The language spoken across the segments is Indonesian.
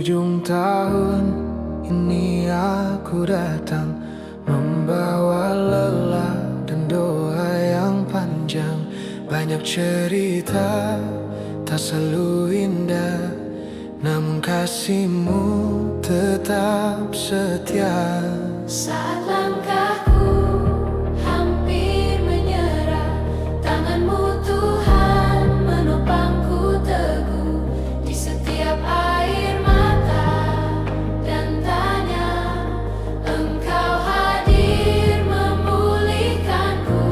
penghujung tahun ini aku datang membawa lelah dan doa yang panjang. Banyak cerita tak selalu indah, namun kasihmu tetap setia. Saat langkahku hampir menyerah, tanganmu Tuhan menopangku teguh. Di setiap air mata dan tanya, Engkau hadir memulihkanku.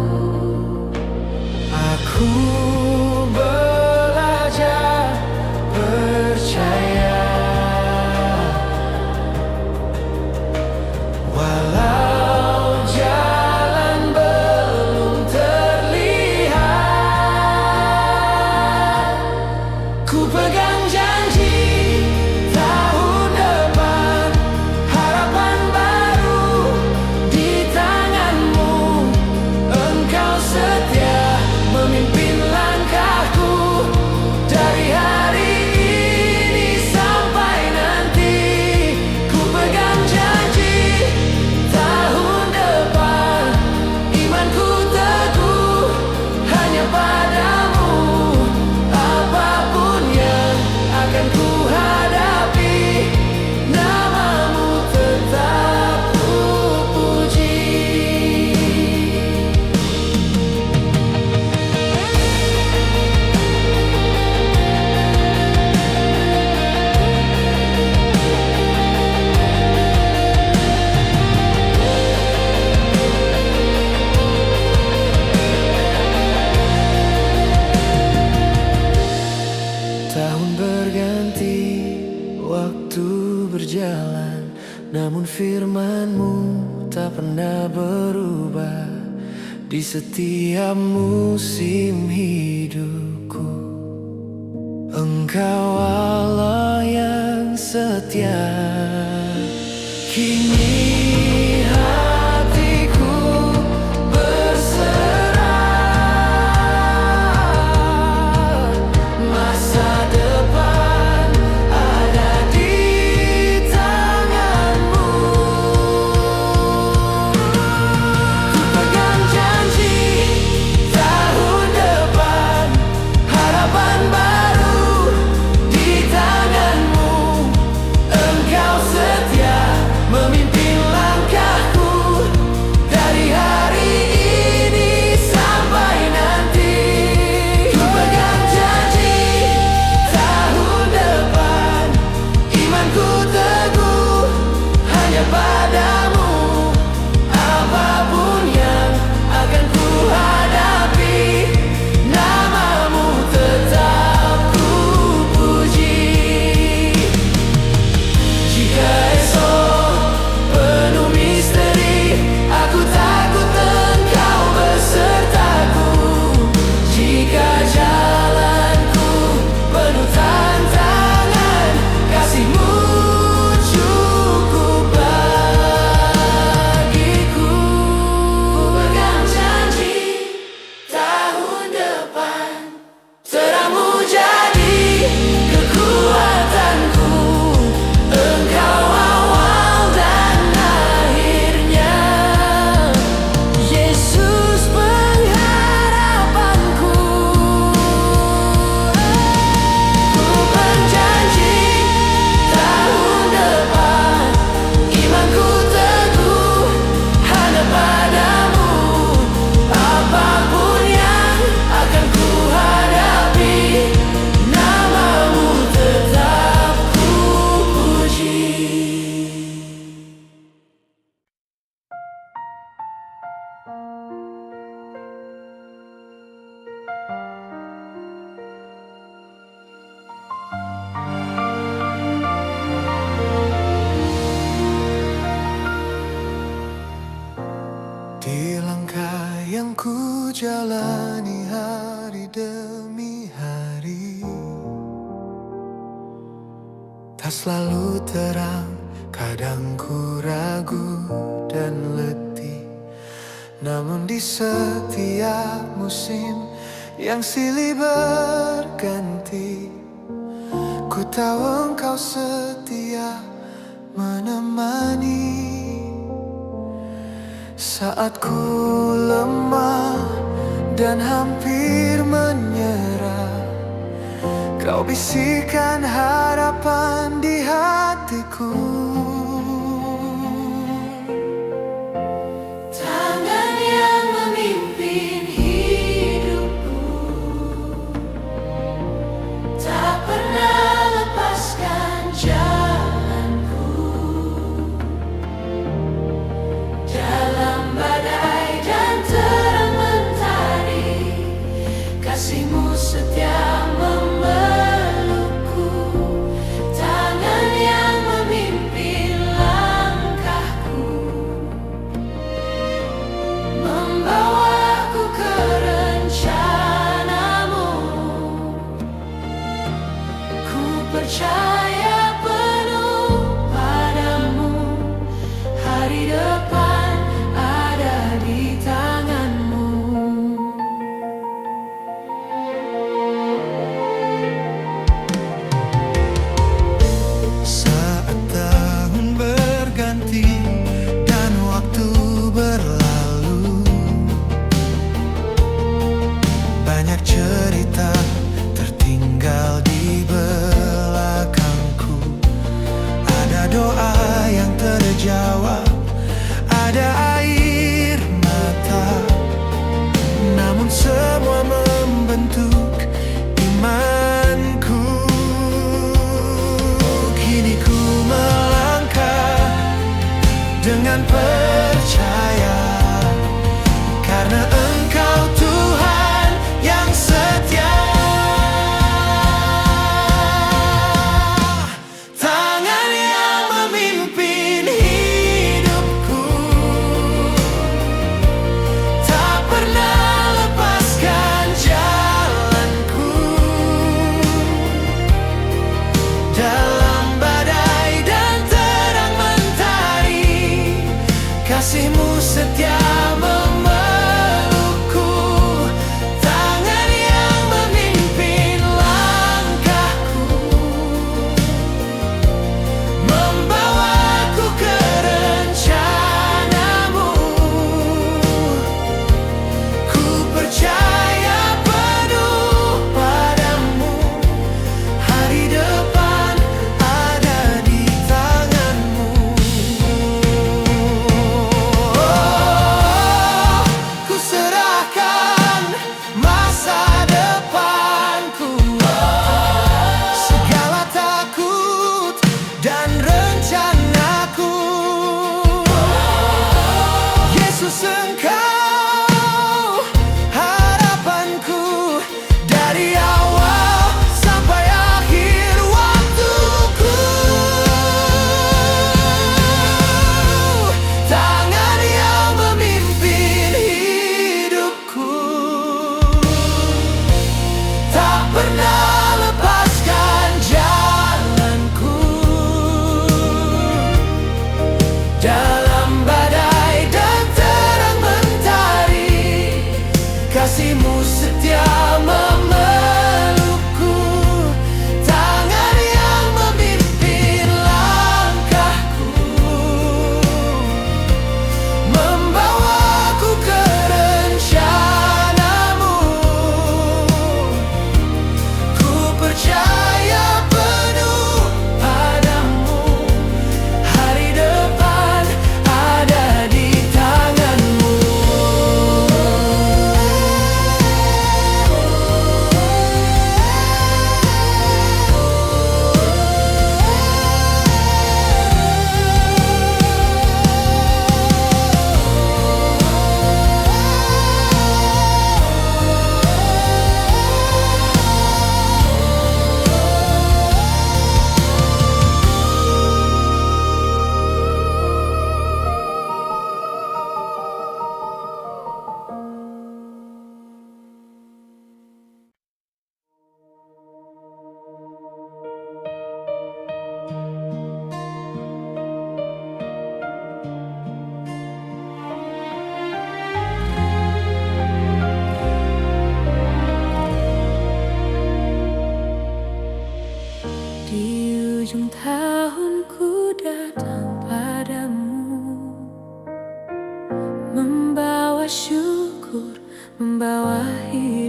Aku belajar percaya, walau jalan belum terlihat. Ku pegang janji tahun depan, harapan baru di tanganmu. Engkau setia memimpin langkahku dari hari ini sampai nanti. Ku pegang janji tahun depan, imanku teguh hanya padamu. Apapun yang akan ku hadapi, namamu tetap ku puji. Tahun berganti, waktu berjalan, namun firman-Mu tak pernah berubah. Di setiap musim hidupku, Engkau Allah yang setia. Kini hatiku berserah, masa depan ada di tangan-Mu. Ku pegang janji tahun depan, harapan baru di tangan-Mu. Engkau setia memimpin langkahku dari hari ini sampai nanti. Ku pegang janji tahun depan, imanku teguh hanya padamu. Apapun yang akan ku hadapi, namamu tetap ku puji. Jika esok penuh misteri, aku takut Engkau besertaku. Jika jalanku penuh tantangan, kasih-Mu cukup bagiku. Ku pegang janji tahun depan, terang-Mu jadi kekuatanku. Engkau awal dan akhirnya, Yesus pengharapanku. Ku berjanji tahun depan, imanku teguh hanya padamu. Apapun yang akan ku hadapi, namamu tetap ku puji. Di langkah yang ku jalani hari demi hari, tak selalu terang, kadang ku ragu dan letih. Namun di setiap musim yang silih berganti, Ku tahu engkau setia menemani saat ku lemah dan hampir menyerah. Kau bisikan harapan di hatiku. Tangan yang memimpin hidupku tak pernah lepaskan jalanku. Dalam badai dan terang mentari, kasih-Mu setia memelukku. Tangan yang memimpin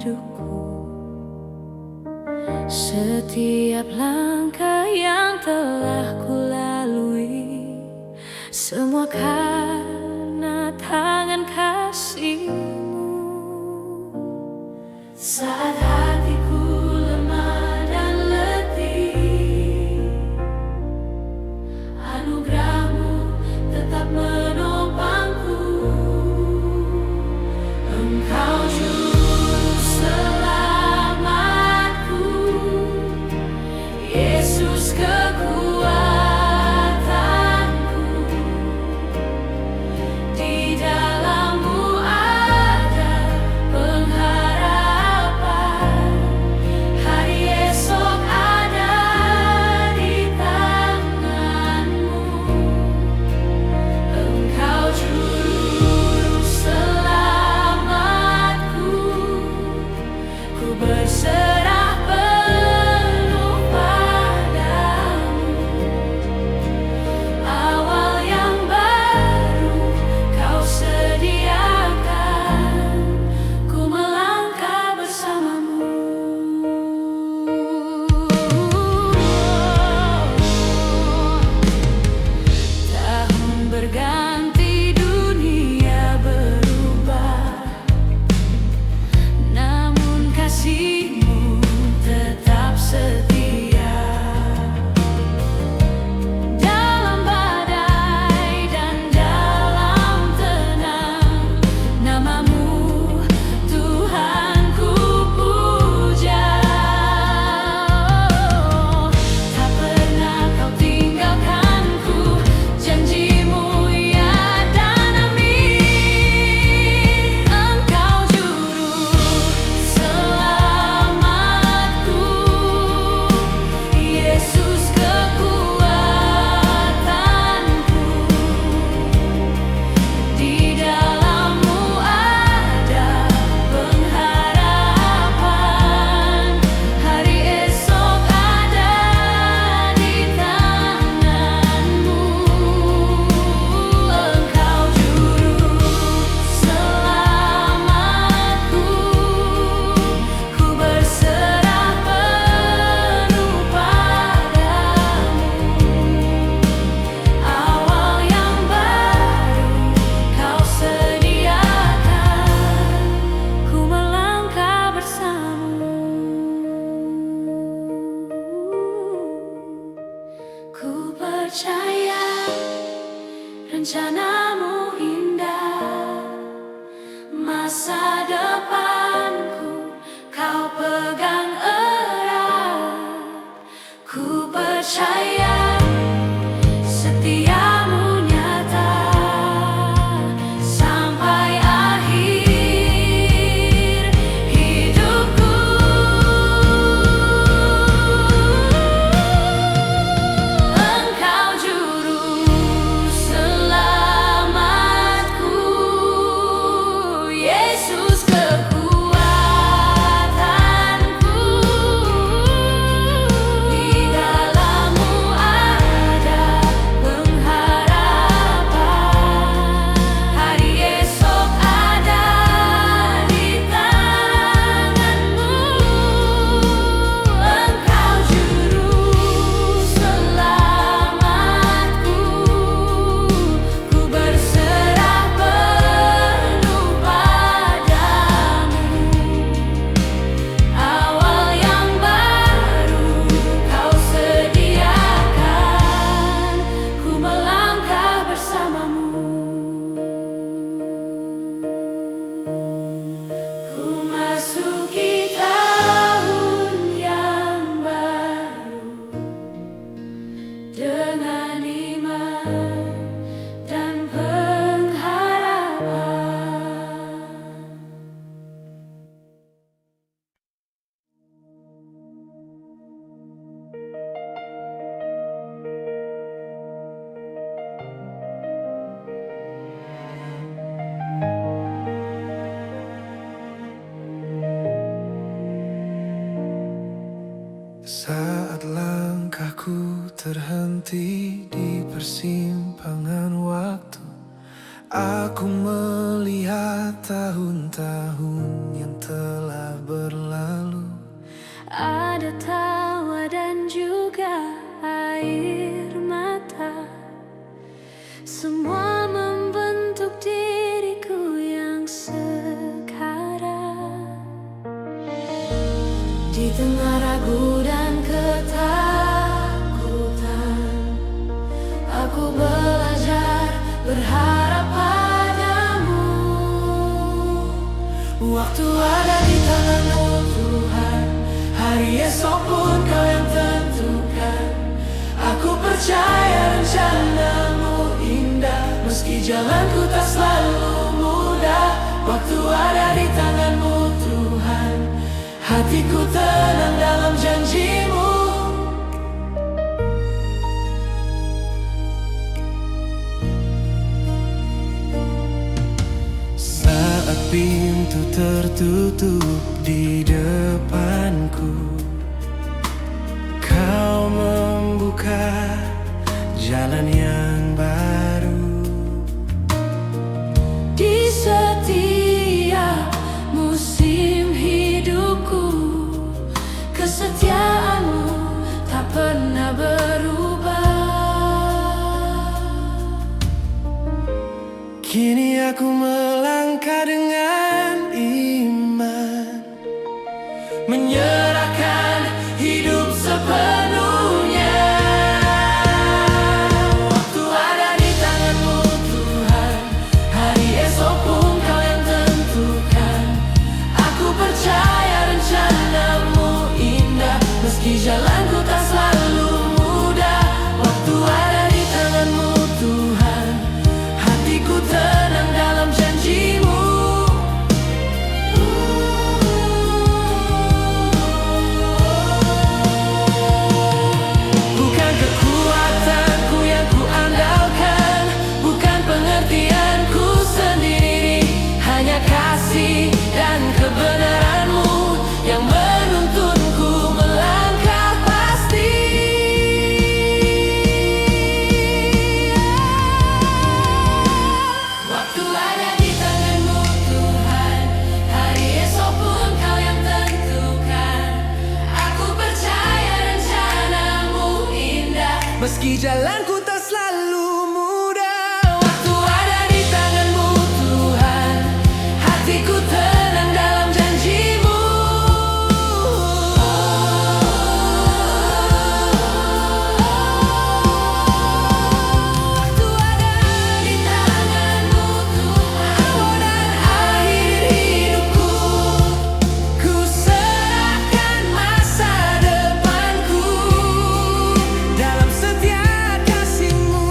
hidupku. Setiap langkah yang telah kulalui, semua karena tangan kasih-Mu. Saat hatiku lemah dan letih, anugerah-Mu tetap menopangku. Engkau juru selamatku, Yesus kekuatanku. Di dalam-Mu ada pengharapan, hari esok ada di tangan-Mu. Engkau juru selamatku, ku berserah penuh padamu. Awal yang baru Kau sediakan, ku melangkah bersama-Mu. Tahun berganti, dunia berubah, namun kasih-Mu tetap setia. Dalam badai dan dalam tenang, nama-Mu Tuhan ku puja. Tak pernah Kau tinggalkanku, janji-Mu ya dan amin. Engkau juru selamatku, Yesus kekuatanku. Di dalam-Mu ada pengharapan, hari esok ada di tangan-Mu. Engkau juru selamatku, ku berserah penuh padamu. Awal yang baru Kau sediakan, ku melangkah bersama-Mu. Ku percaya rencana-Mu indah, masa depanku Kau pegang erat. Ku percaya setia-Mu nyata sampai akhir hidupku. Engkau juru selamatku, Yesus kekuatanku. Di dalam-Mu ada pengharapan, hari esok ada di tangan-Mu. Engkau juru selamatku, ku berserah penuh padamu. Awal yang baru Kau sediakan, ku melangkah bersama-Mu. Ku masuki tahun yang baru dengan iman dan pengharapan. Saat langkahku terhenti di persimpangan waktu, aku melihat tahun-tahun yang telah berlalu. Di tengah ragu dan ketakutan, aku belajar berharap padamu. Waktu ada di tangan-Mu Tuhan, hari esok pun Kau yang tentukan. Aku percaya rencana-Mu indah, meski jalanku tak selalu mudah. Waktu ada di tangan-Mu Tuhan, hatiku tenang dalam janji-Mu. Saat pintu tertutup di depanku, Kau membuka jalan yang baru. Di setiap musim hidupku, kesetiaan-Mu tak pernah berubah. Kini aku melangkah dengan iman, Menyerahkan hidup sepenuhnya. Waktu ada di tangan-Mu Tuhan, hari esok pun Kau yang tentukan. Aku percaya rencana-Mu indah, meski jalanku tak selalu mudah. Waktu ada di tangan-Mu Tuhan, hatiku tenang dalam janji-Mu. Bukan kekuatanku yang ku andalkan, bukan pengertianku sendiri, hanya kasih dan kebenaran-Mu yang menuntunku melangkah pasti. Waktu ada di tangan-Mu Tuhan, hari esok pun Kau yang tentukan. Aku percaya rencana-Mu indah, meski jalanku tak selalu mudah. waktu ada di tangan-Mu Tuhan, hatiku tenang dalam janji-Mu. Waktu ada di tangan-Mu Tuhan, awal dan akhir hidupku, ku serahkan masa depanku Dalam setiap kasih-Mu,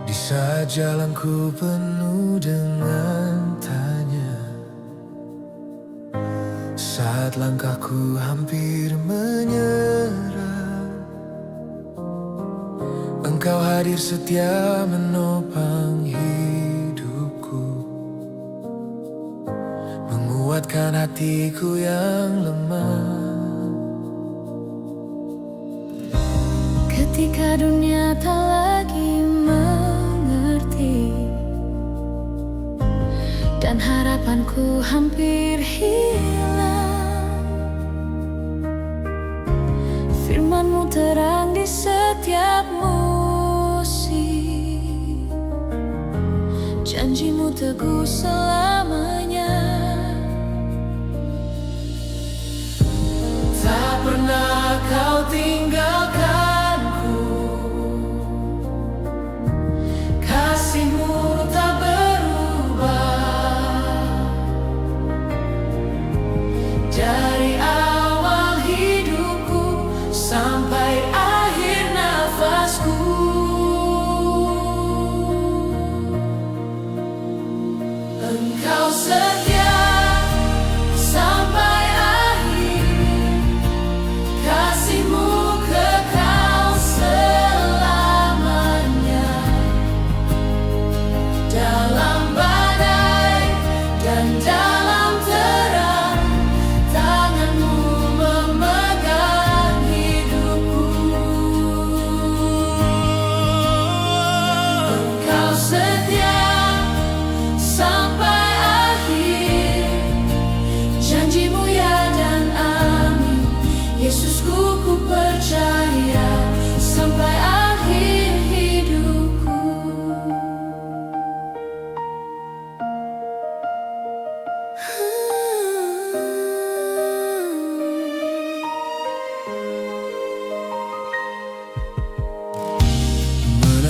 di saat jalanku penuh dengan tanya, saat langkahku hampir menyerah, Engkau hadir setia menopang hidupku, menguatkan hatiku yang lemah. ketika dunia tak lagi mengerti dan harapanku hampir hilang, firman-Mu terang di setiap musim, janji-Mu teguh selamanya. Tak pernah Kau tinggalkanku, kasih-Mu tak berubah. Dari awal hidupku sampai akhir nafasku,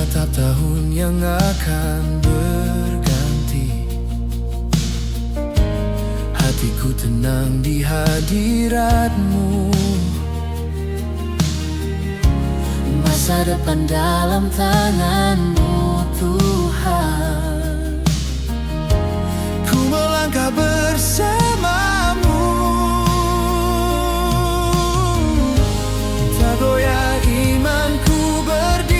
menatap tahun yang akan berganti. Hatiku tenang di hadirat-Mu. Masa depan dalam tangan-Mu, Tuhan. Ku melangkah bersama-Mu, tak goyah imanku berdiri,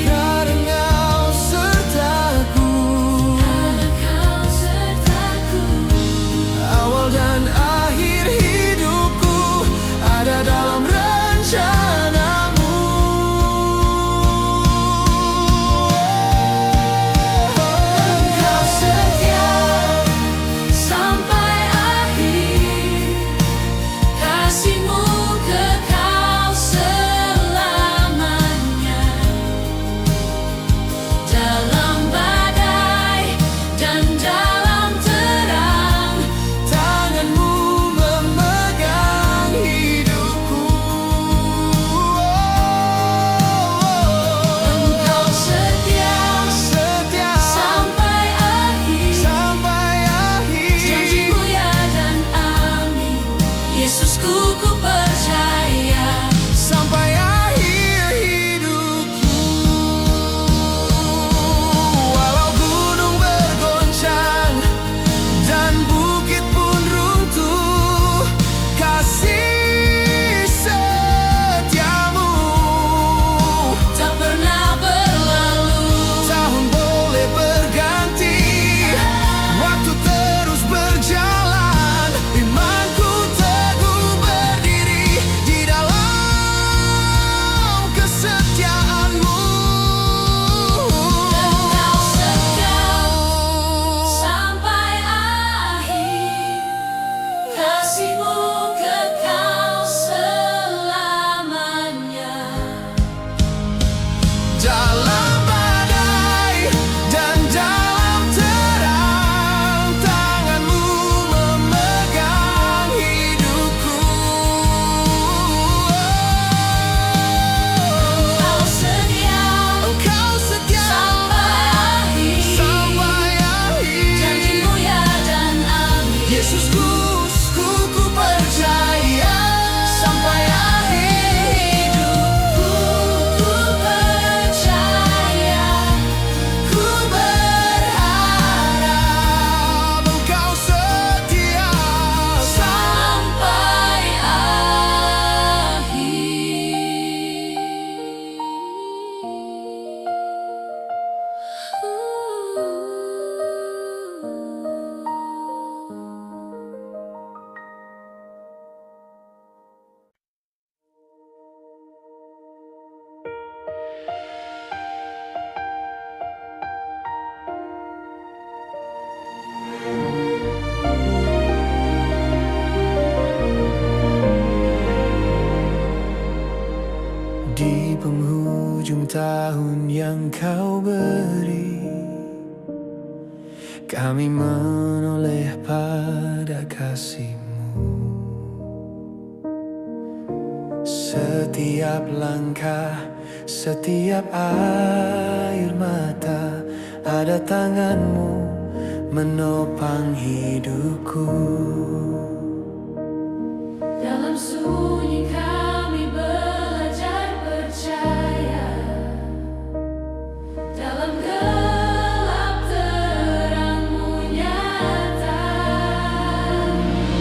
karena Kau sertaku. Awal dan akhir hidupku ada dalam rencana-Mu. Engkau setia sampai akhir, kasih-Mu kekal selamanya. Dalam badai dan dalam terang, tangan-Mu memegang hidupku. Engkau setia sampai akhir, janji-Mu ya dan amin. Yesusku, ku percaya sampai akhir hidupku. Walau gunung bergoncang dan bukit pun runtuh, kasih setia-Mu tak pernah berlalu. Tahun boleh berganti, waktu terus berjalan, imanku teguh berdiri di dalam kesetiaan-Mu. Engkau setia sampai akhir, kasih-Mu kekal selamanya. Dalam badai dan dalam terang, tangan-Mu memegang hidupku. Engkau setia sampai akhir, janji-Mu ya dan amin. Yesusku, ku percaya sampai akhir hidupku. Ku percaya, ku berharap Engkau setia sampai akhir. Di penghujung tahun yang Kau beri, kami menoleh pada kasih-Mu. Setiap langkah, setiap air mata, ada tangan-Mu menopang hidupku. Dalam sunyi kami belajar percaya, dalam gelap terang-Mu nyata.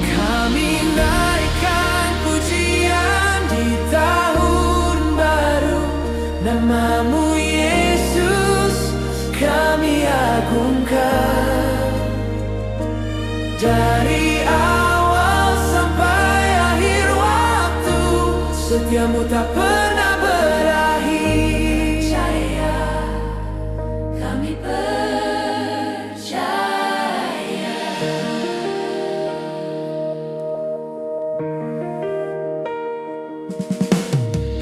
Kami naikkan pujian di tahun baru, nama-Mu Yesus kami agungkan. Dari awal sampai akhir waktu, setia-Mu tak pernah berakhir. Percaya, kami percaya.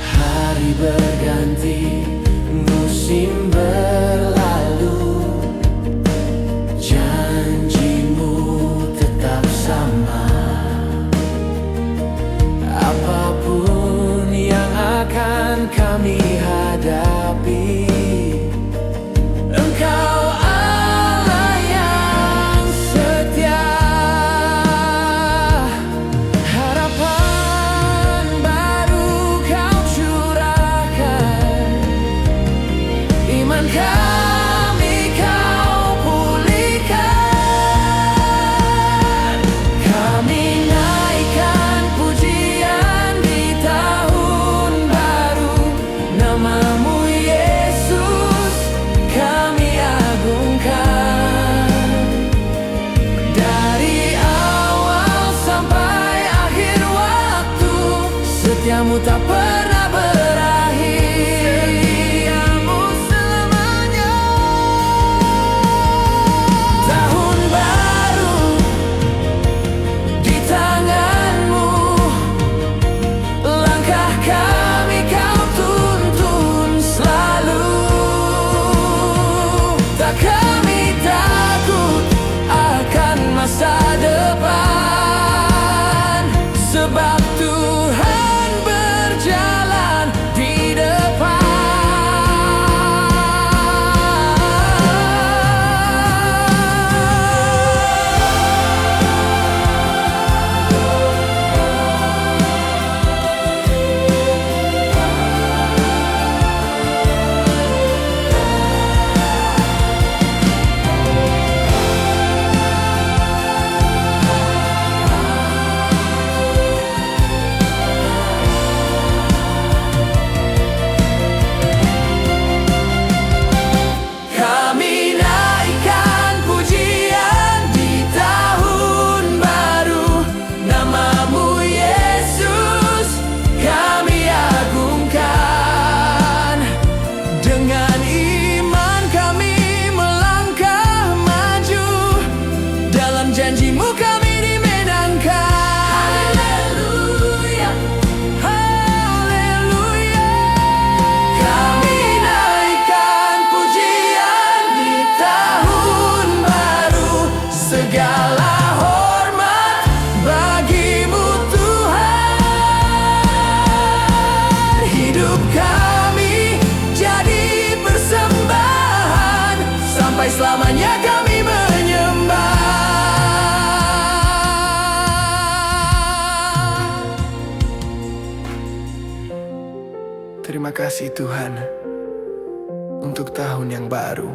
Hari berganti, musim berlalu, janji-Mu tetap sama. Apapun yang akan kami hadapi. Engkau Allah yang setia, harapan baru Kau curahkan, iman kami Kau pulihkan. Kami naikkan pujian di tahun baru, namamu Yesus kami agungkan. Dari awal sampai akhir waktu, setiamu tak pernah berakhir. Setiamu selamanya. Tahun baru di tanganmu, langkah kami Kau tuntun selalu. Tak kami takut akan masa depan, sebab Tuhan berjalan di depan. Kami naikkan pujian di tahun baru, namamu Yesus kami agungkan. Dengan iman kami melangkah maju, dalam janjimu kami dimenangkan. Haleluya, haleluya. Kami naikkan pujian di tahun baru, segala hormat bagimu Tuhan. Hidup kami jadi persembahan, sampai selamanya kami menyembah. Terima kasih Tuhan untuk tahun yang baru.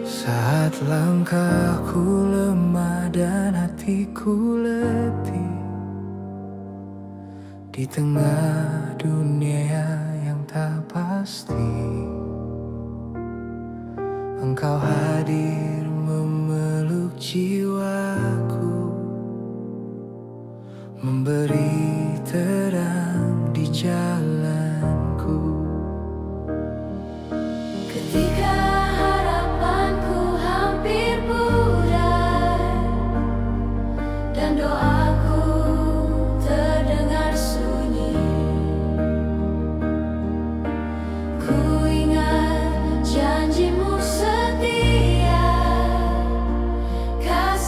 Saat langkahku lemah dan hatiku letih, di tengah dunia yang tak pasti, Engkau hadir memeluk jiwaku, memberi terang di jalanku. Ketika harapanku hampir pudar dan doaku terdengar sunyi, ku ingat janjimu setia, kasih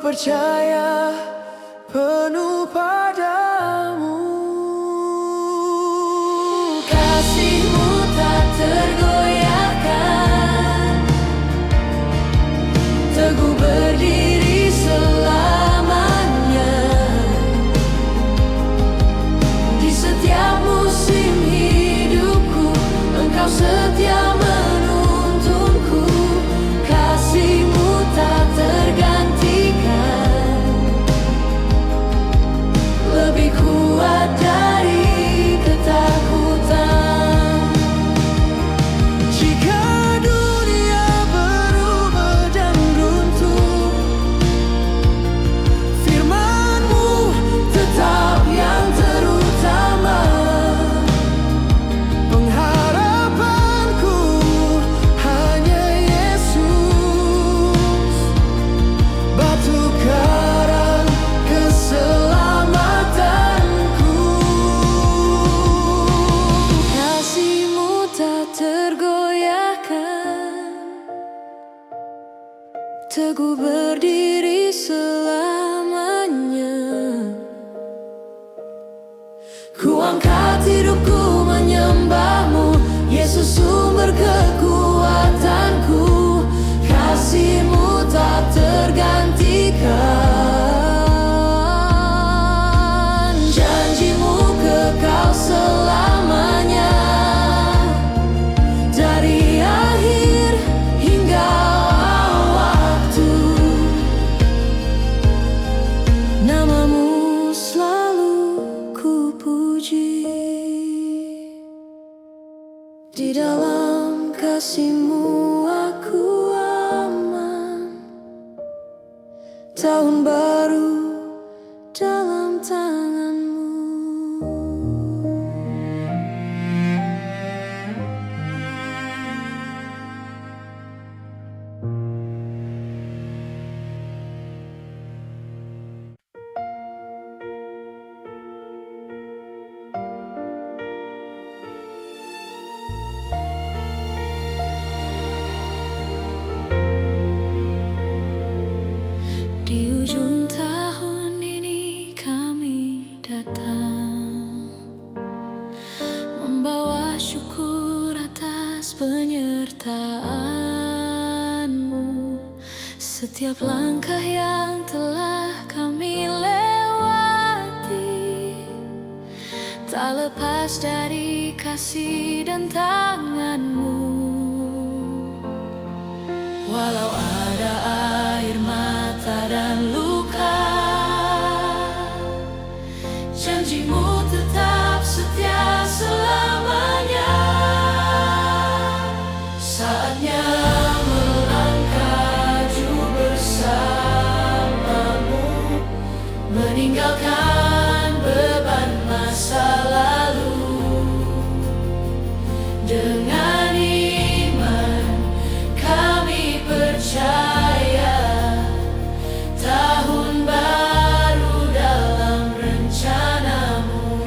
percaya penuh padamu. Kasih-Mu tak tergoyahkan, teguh berdiri selamanya. Di setiap musim hidupku, Engkau setia menuntunku. Kasih-Mu tak tergantikan, lebih kuat dari ketakutan. Jika dunia berubah dan runtuh, Firman-Mu tetap yang terutama. pengharapanku hanya Yesus, batu karang keselamatanku. Kasih-Mu tak tergoyahkan, teguh berdiri selamanya. Ku angkat hidupku menyembah-Mu, Yesus sumber kekuatanku. Kasih-Mu tak tergantikan, janji-Mu kekal selamanya. Dari akhir hingga waktu, nama-Mu selalu ku puji. Di dalam kasih-Mu aku aman, tahun baru dalam tangan-Mu. Di ujung tahun ini kami datang, membawa syukur atas penyertaan-Mu. Setiap langkah yang telah kami lewati, tak lepas dari kasih dan tangan-Mu. Walau ada air mata dan luka, janji-Mu tetap setia selamanya. Saatnya melangkah bersama-Mu, meninggalkan beban masa lalu. Dengan iman kami percaya, tahun baru dalam rencana-Mu.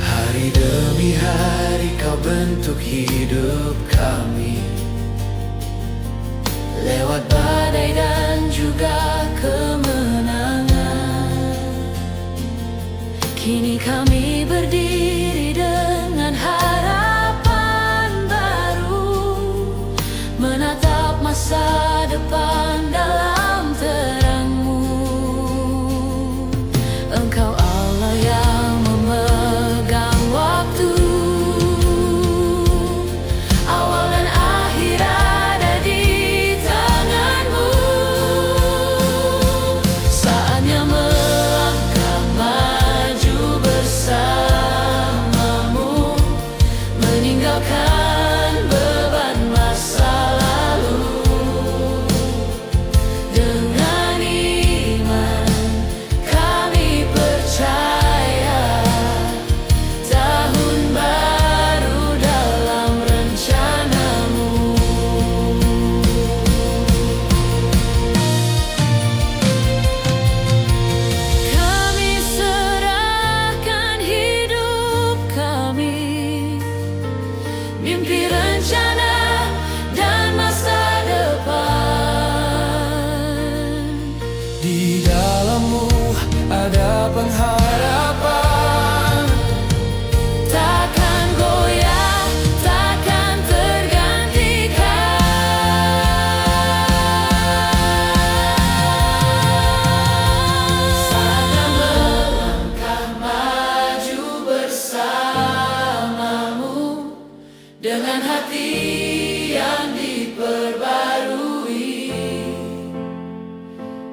hari demi hari Kau bentuk hidup kami. Lewat badai dan juga kemenangan, kini kami berdiri dengan harapan baru, menatap masa depan dalam terang-Mu. Engkau Allah yang memegang waktu, awal dan akhir ada di tangan-Mu. Saatnya melangkah maju bersama, dengan hati yang diperbarui.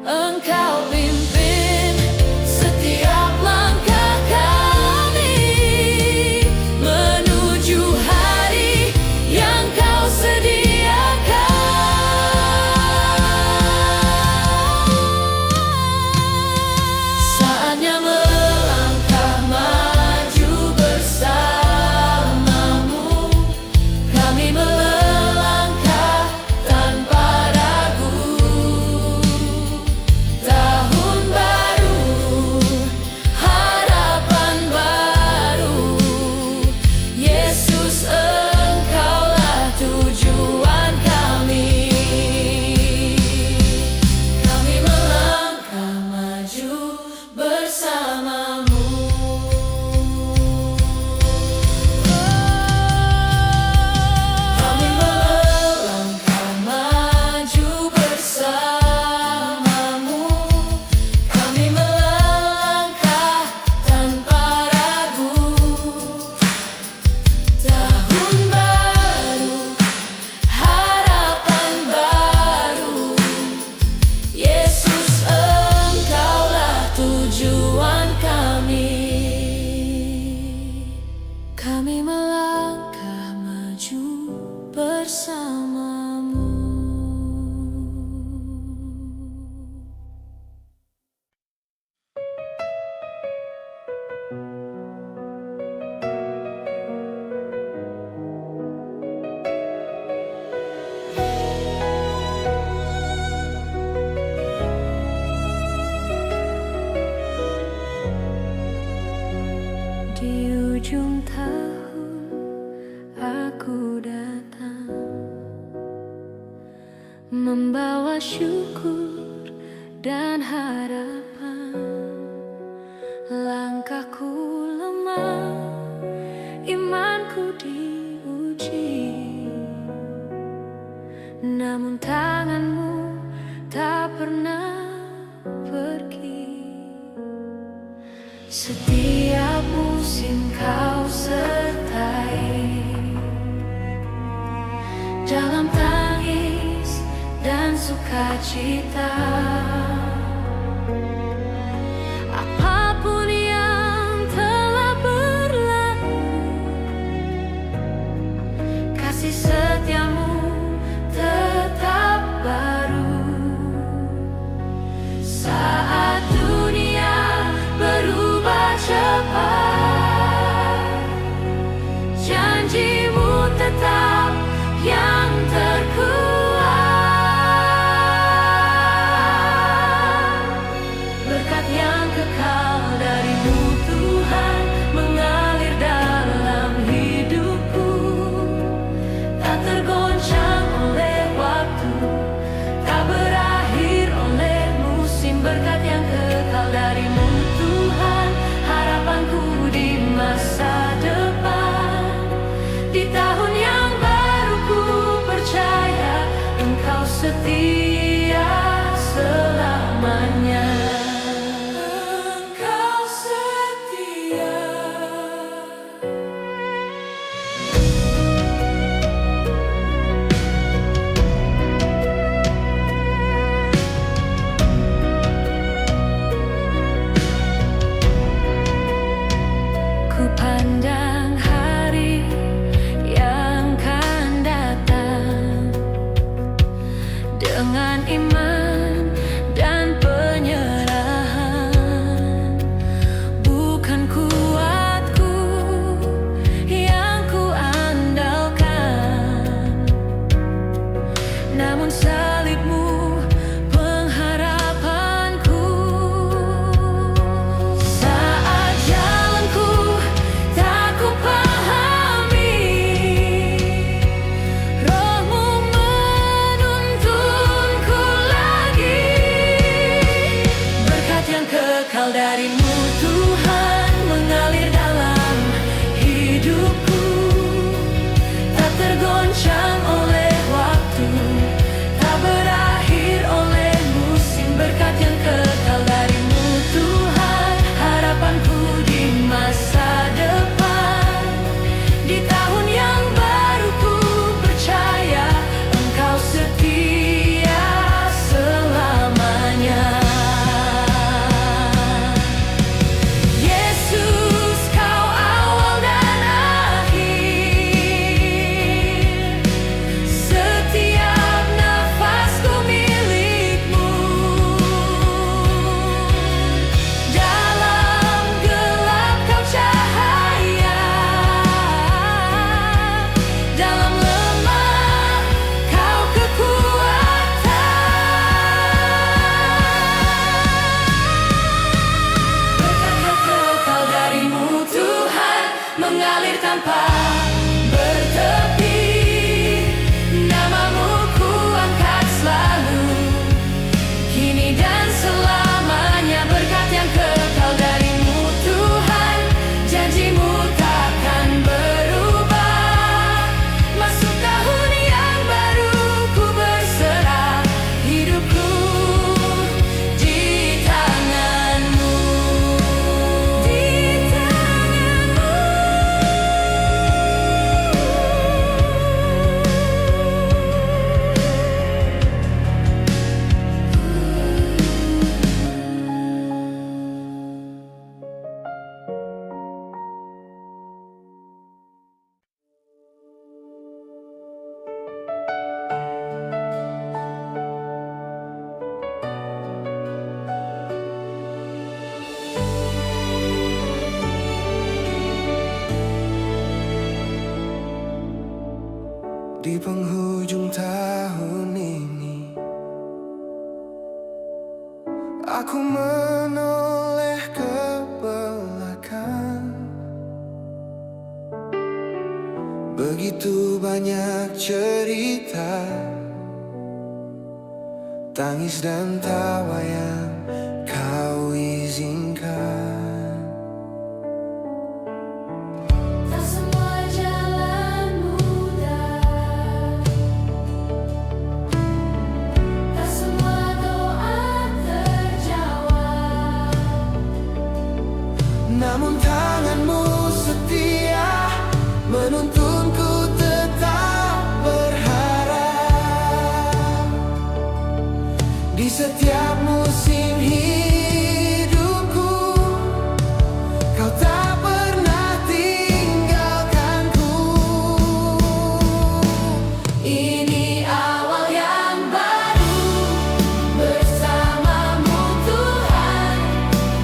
Engkau pimpin setiap langkah kami menuju hari yang Kau sediakan. Saatnya melangkah maju bersamamu, kami melangkah tanpa ragu. Tahun baru, harapan baru, Yesus Engkaulah tujuan kami. Kami melangkah maju bersamamu. Kami melangkah maju bersamamu. Kami melangkah tanpa ragu. Tahun baru, harapan baru, Yesus Engkaulah tujuan kami. Kami melangkah maju bersamamu. Di ujung tahun aku datang membawa syukur dan harapan. Langkahku lemah, imanku diuji, namun tanganmu tak pernah pergi. Setiap musim Kau sertai, dalam tangis dan sukacita. Apapun yang telah berlalu, kasih setiamu tetap baru. Saat dunia berubah cepat, janjimu tetap yang terkuat. mengalir tanpa bertepi. Namamu ku angkat selalu, kini dan selamanya. Berkat yang kekal darimu Tuhan, janjimu takkan berubah. Masuk tahun yang baru, ku berserah hidupku di tanganmu. Di tanganmu. Di penghujung tahun ini, aku menoleh ke belakang. Begitu banyak cerita, tangis dan tawa yang kau izinkan. Tak semua jalan mudah, tak semua doa terjawab. Namun tanganmu setia menuntunku tetap berharap. Di setiap musim hidupku, kau tak pernah tinggalkanku. Ini awal yang baru bersamamu Tuhan.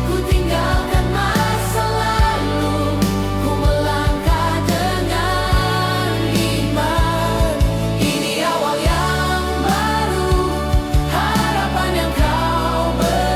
Ku tinggalkan masa lalu, ku melangkah dengan iman. Ini awal yang baru, harapan yang kau beri.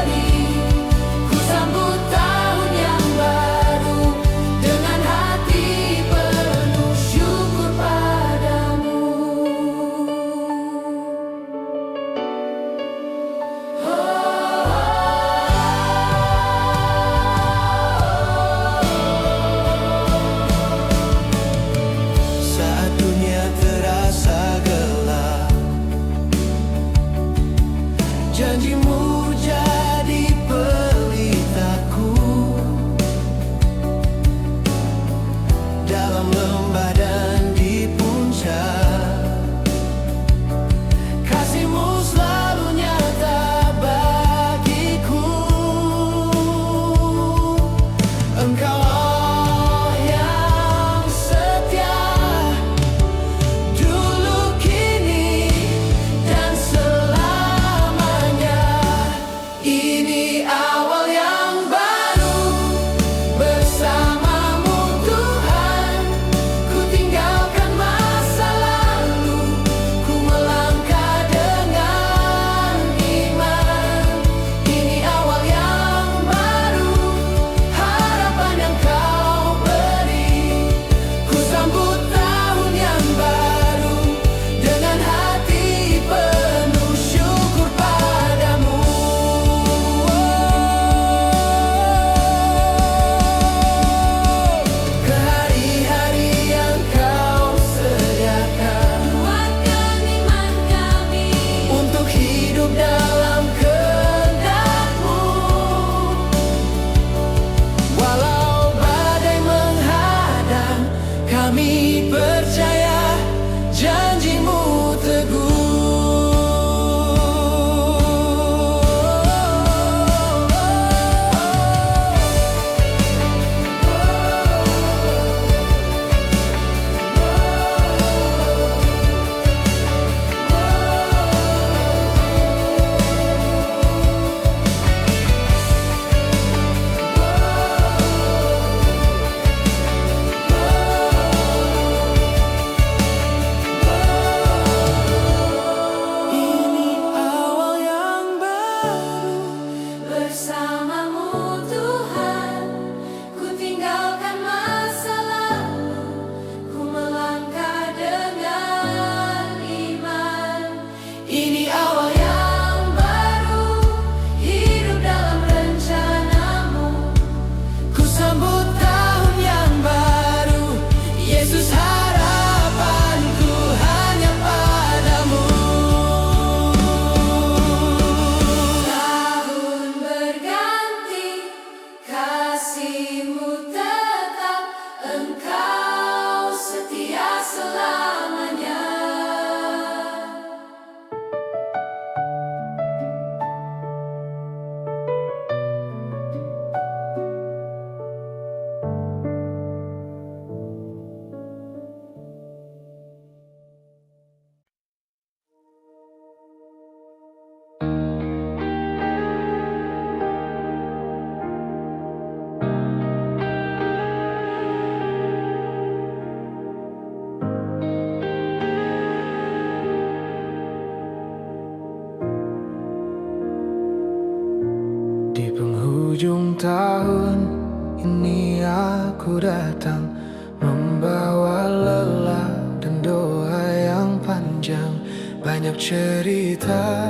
datang, membawa lelah dan doa yang panjang. Banyak cerita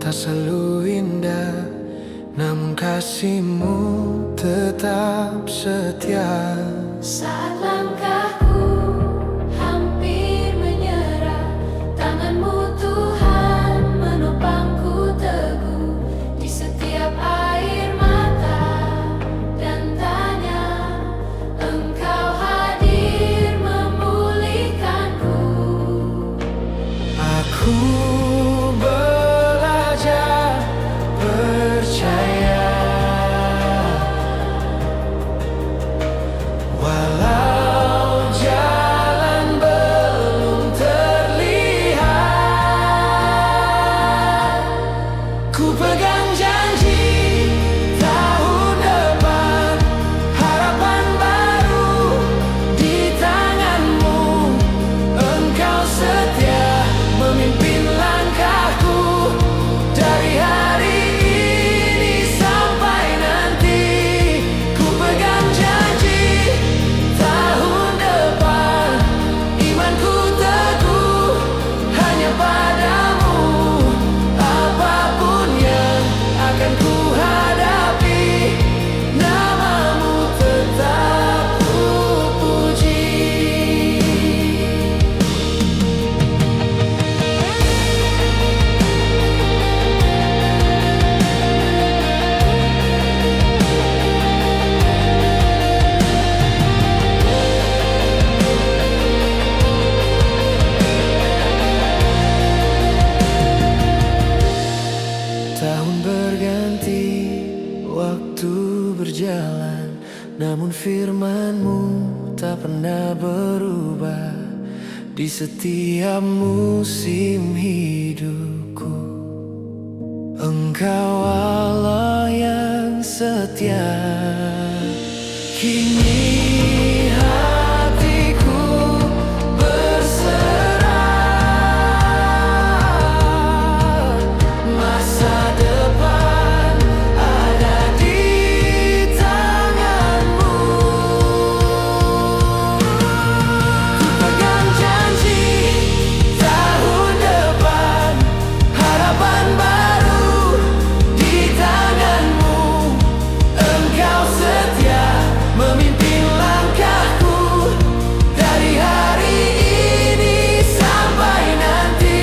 tak selalu indah, namun kasihmu tetap setia. Saat langkahku hampir menyerah, tanganmu Tuhan menopangku teguh. Di setiap air mata dan tanya, Engkau hadir memulihkanku. Aku belajar percaya, walau jalan belum terlihat. Ku pegang janji tahun depan, harapan baru di tanganmu. Engkau setia memimpin langkahku, dari hari ini sampai nanti. Ku pegang janji tahun depan, imanku teguh hanya padamu. Apapun yang akan ku hadapi, namamu tetap ku puji. Tahun berganti, waktu berjalan, namun firman-Mu tak pernah berubah. Di setiap musim hidupku, Engkau Allah yang setia. Kini hatiku berserah, masa depan ada di tangan-Mu. Ku pegang janji tahun depan, harapan baru di tangan-Mu. Engkau setia memimpin langkahku, dari hari ini sampai nanti.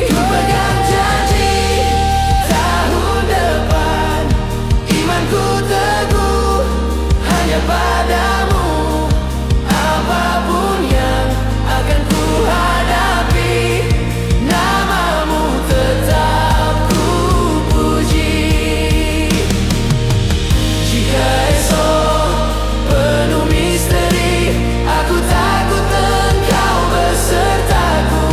Ku pegang janji tahun depan, imanku teguh hanya padamu. Apapun yang akan ku hadapi, namamu tetap ku puji. Jika esok penuh misteri, aku takut Engkau besertaku.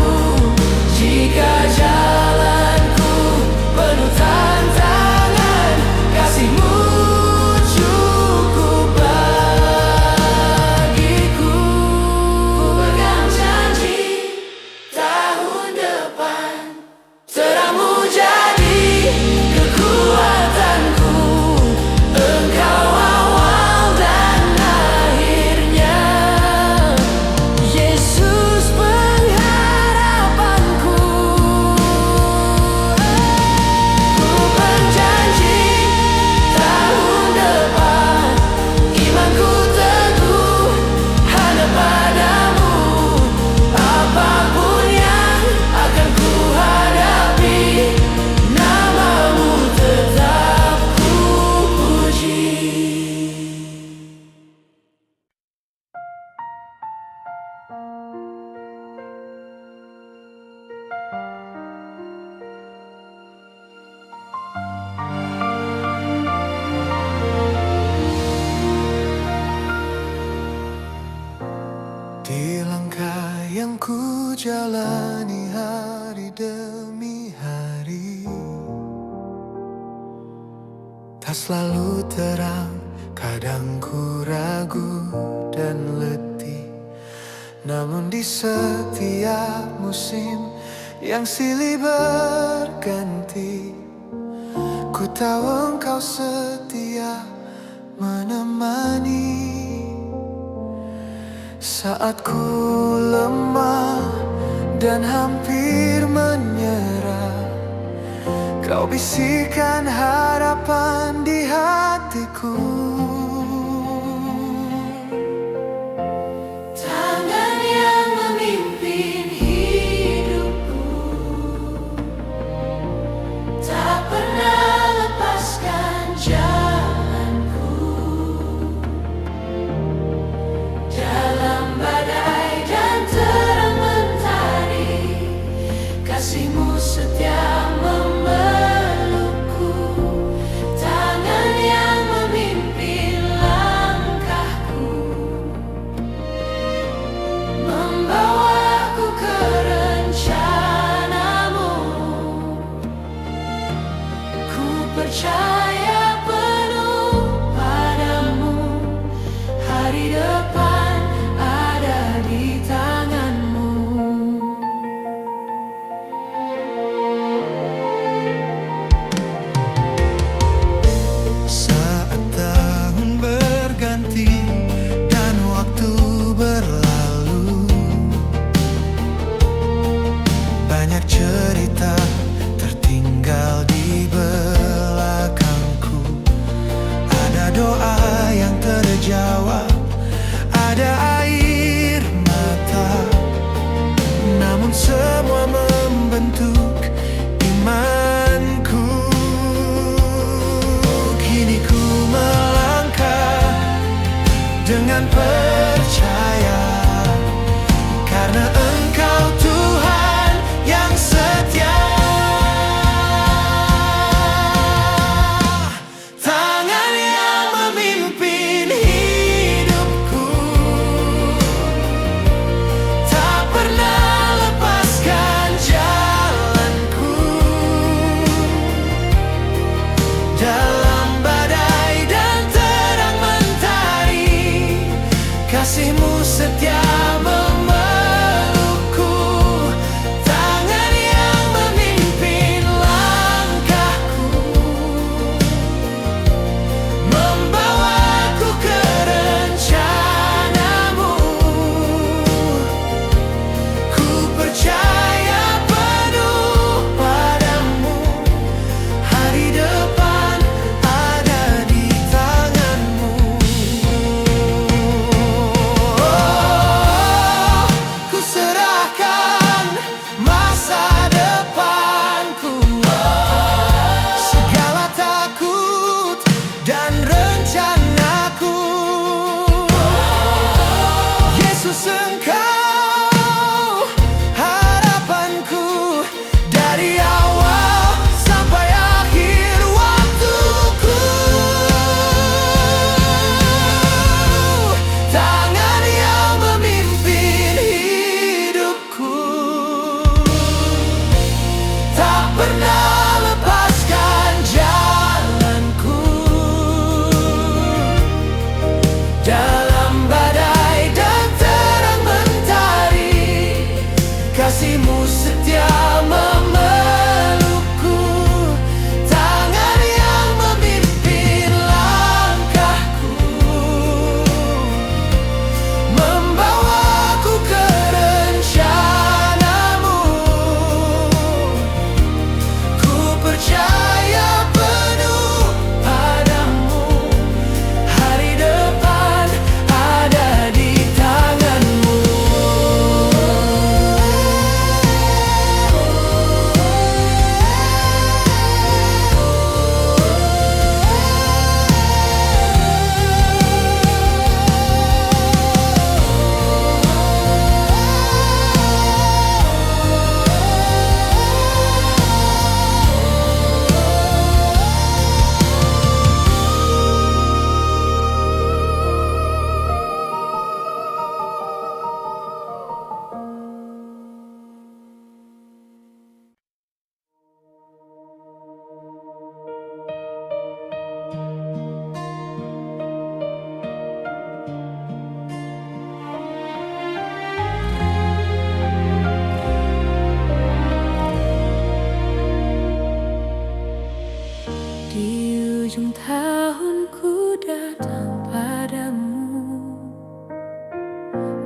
Jika jalanku penuh tantangan, kasih-Mu cukup bagiku. Ku pegang janji tahun depan, terang-Mu jadi kekuatanku. Engkau awal dan akhirnya, Yesus pengharapanku. Ku berjanji tahun depan, imanku teguh hanya padamu. Apapun yang akan ku hadapi, namamu tetap ku puji. Di langkah yang ku jalani hari demi hari, tak selalu terang, kadang ku ragu dan letih. Namun di setiap musim yang silih berganti, ku tahu Engkau setia menemani. Saat ku lemah dan hampir menyerah, Kau bisikan harapan di hatiku. Tangan yang memimpin hidupku tak pernah lepaskan jalanku. Dalam badai dan terang mentari, kasih-Mu setia memelukku. Tangan yang memimpin langkahku, membawaku ke rencana-Mu. Ku percaya penuh padamu, hari depan ada di tangan-Mu. Saat tahun berganti dan waktu berlalu, banyak cerita tertinggal di belakangku. Ada doa yang terjawab, ada air mata, namun semua membentuk imanku. Kini ku melangkah dengan percaya, karena Engkau Tuhan yang setia. Tangan yang memimpin hidupku tak pernah lepaskan jalanku. Dalam badai dan terang mentari, kasih-Mu setia memelukku. Tangan yang memimpin langkahku, membawaku ke rencana-Mu. Ku percaya penuh padamu, hari depan ada di tangan-Mu. Ku serahkan masa depanku, segala takut dan rencanaku. Yesus, Engkau harapanku, dari awal sampai akhir waktuku. Tangan yang memimpin hidupku tak pernah lepaskan jalanku. Dalam badai dan terang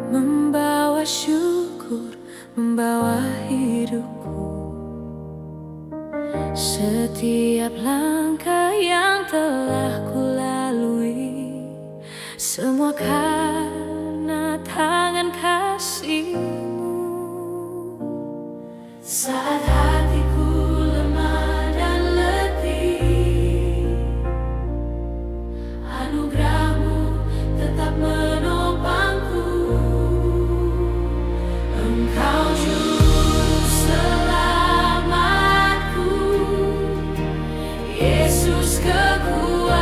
membawa syukur, membawa hidupku. Setiap langkah yang telah kulalui, semua karena tangan kasih-Mu. Saat hatiku lemah dan letih, anugerah-Mu tetap menopangku. Engkau juru selamatku, Yesus kekuatanku.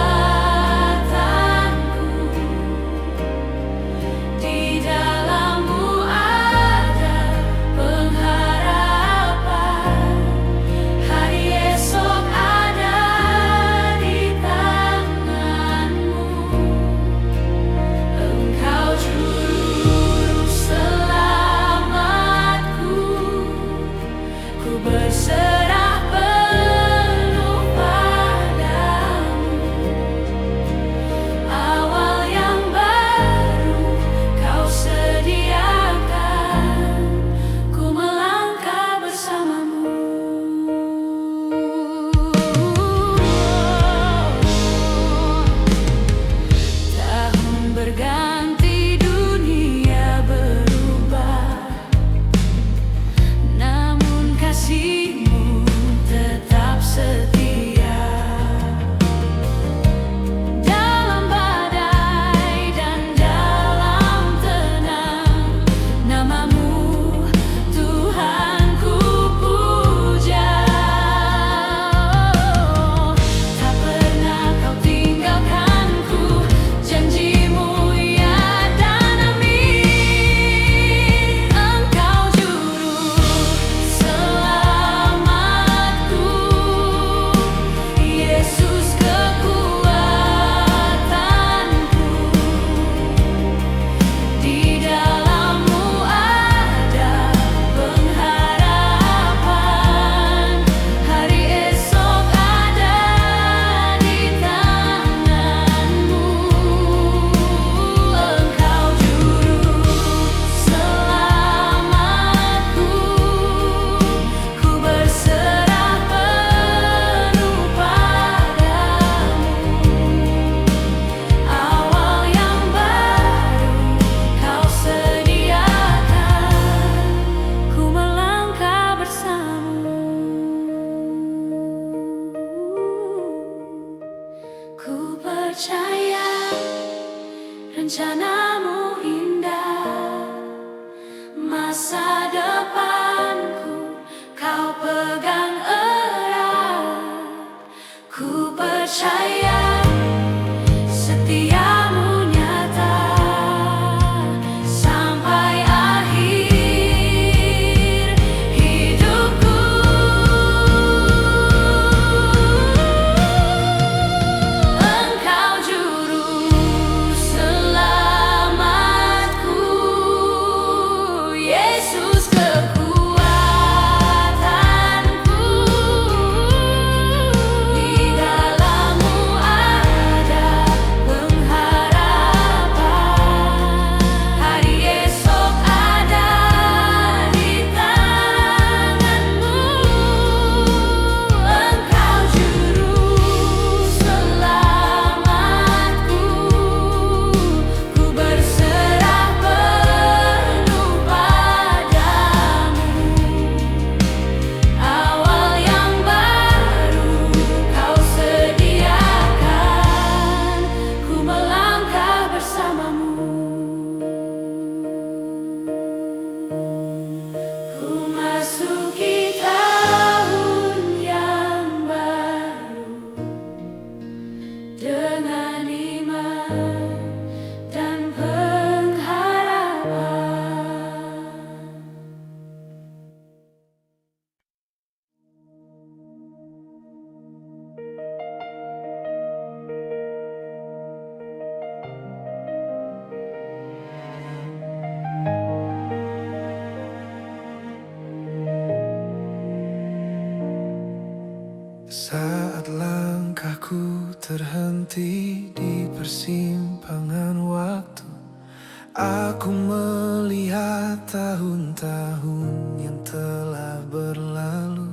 Aku melihat tahun-tahun yang telah berlalu.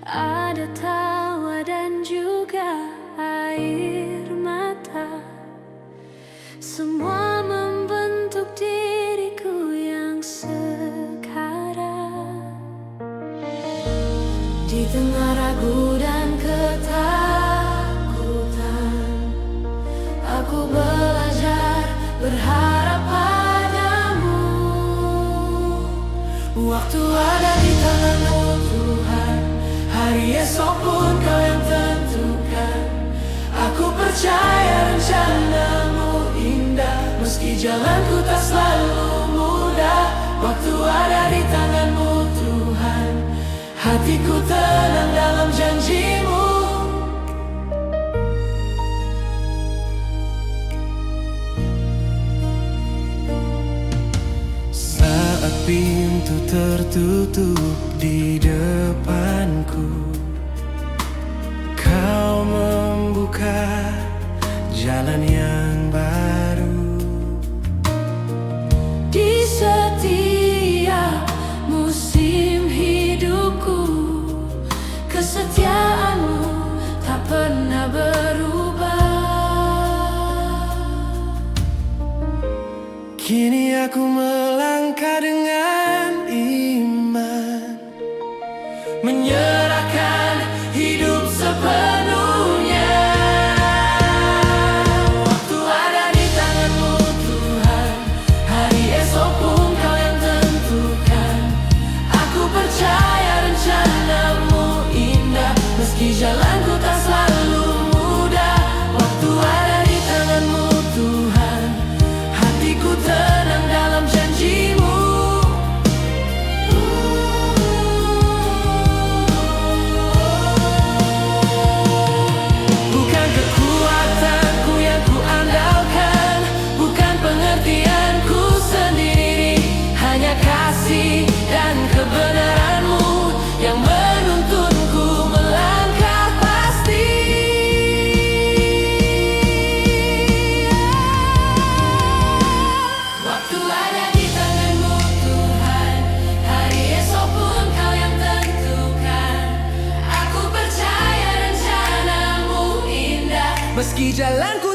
Ada tawa dan juga air mata, semua membentuk diriku yang sekarang. Di tengah ragu dan ketakutan, aku belajar berharap padamu. Waktu ada di tanganmu Tuhan, hari esok pun Kau yang tentukan. Aku percaya rencanamu indah, meski jalanku tak selalu mudah. Waktu ada di tanganmu Tuhan, hatiku tenang dalam janjimu. Saat pintu tertutup di depanku, Kau membuka jalan yang baru. Di setiap musim hidupku, kesetiaanmu tak pernah berubah. Kini aku melangkah dengan iman, Menyerahkan hidup sepenuhnya. Waktu ada di tanganmu Tuhan, hari esok pun Kau yang tentukan. Aku percaya rencanamu indah, meski jalanku tak selalu mudah. Waktu ada di tanganmu Tuhan, hatiku tenang dalam janjimu. Bukan kekuatanku yang ku andalkan, bukan pengertianku sendiri, hanya kasih dan kebenaranmu yang menuntunku melangkah pasti. Waktu ada di tanganmu Tuhan, hari esok pun Kau yang tentukan. Aku percaya rencanamu indah, meski jalanku